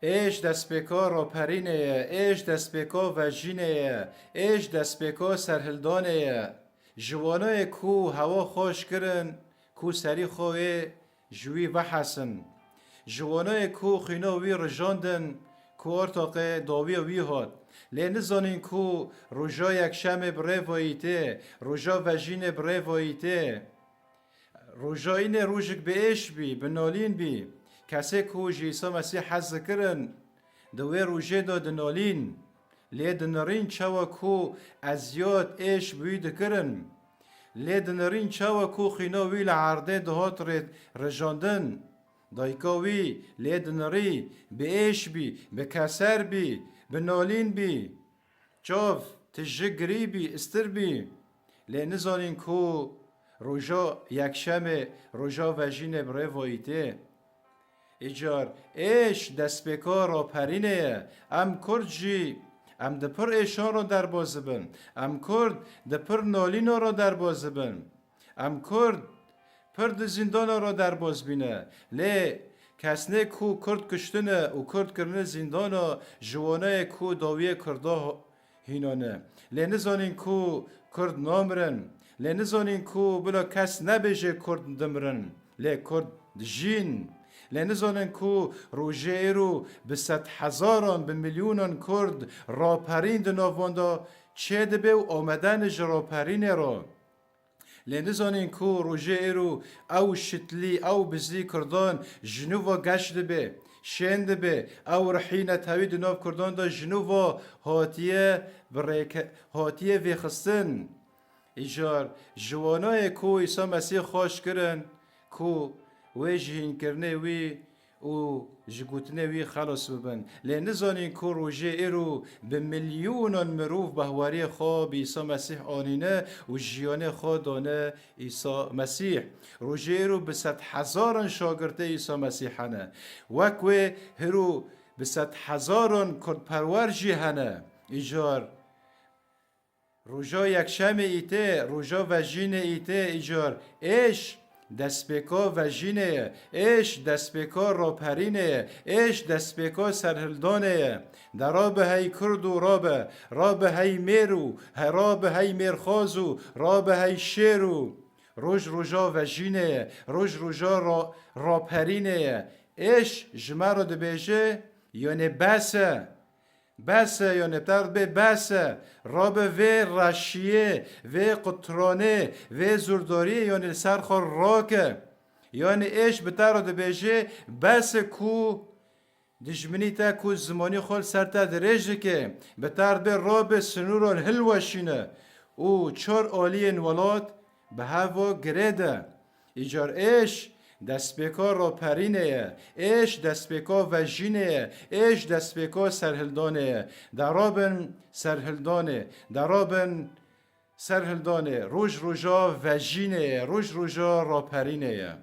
ایش دست بکا را پرینه، ایش دست بکا وجینه، ایش دست بکا سرهلدانه. جوانای کو هوا خوش کرن، کو سری خواه جوی وحسن. جوانای کو خینا وی رجاندن، کو ارتاق داوی وی هات. لی نزانین کو روژا یک شم بره واییته، روژا وجین بره واییته. روژا اینه روژک به ایش بی، بنالین بی. کسی کو جیسا مسیح حز کرن دوی روژه دا دنالین لی دنرین چوا کو ازیاد ایش بید کرن لی دنرین چوا کو خیناوی لعرده دهات رجاندن دایکاوی لی دنری به ایش بی به کسر بی به نالین بی چاف تجگری بی استر بی لی نزانین کو روژا یک شمه روژا وجین بره واییته ایجار ایش دست بکار را پرینه ام کرد جی ام دپر ایشان را در باز بن ام کرد دپر نالین را در باز بن ام کرد پر زندان را در باز بینه لی کسنه کو کرد کشتنه و کرد کرنه زندان جوانه کو داویه کرده هینانه لی نزانین کو کرد نامرن لی نزانین کو بلا کس نبیجه کرد دمرن لی کرد جین لنزانن کو روژه رو به 100,000 به میلیونان کرد راپرین دناواندا چه دبه و آمدن جراپرین را لنزانن کو روژه رو او شتلی او بزی کردان جنوبا گشت دبه شند به او رحینه تاوی دناو کردان دا جنوبا هاتیه ویخستن ایجار جوانای کو عیسی مسیح خوش کرن کو وی جهین کرنه وی او جگوتنه وی خلاص ببن لی نزانین که روژه ایرو به میلیونان مروف بهواری خواه عیسی مسیح آنینه و جیانه خواه دانه عیسی مسیح روژه ایرو به 100,000 شاگرده عیسی مسیحانه وکوی هرو به 100,000 کرد پرور جیهانه ایجار روژا یک شم ایته روژا وجین ایته ایجار ایش دست بکا وجینه ایش دست بکا راپرینه ایش دست بکا سرهلدانه درابه هی کرد و رابه هی میرو رابه هی میرخازو رابه هی شیرو روژ روژا وجینه روژا راپرینه ایش جمع دبیجه یعنی بسه یا نبتر به بسه راب و رشیه و قطرانه و زورداری یعنی سرخور راکه یعنی ایش بتر ده بیجه بس کو دجمنی تا کو زمانی خال سرتا درجه که بتر به راب سنوران هلوشینه او 4 آلین ولاد به هوا گریده ایجار ایش دست بکار را پرینه ایش دست بکار وجینه ایش دست بکار سرهلدانه درابن سرهلدانه روژ روژا وجینه روژ روژا را پرینه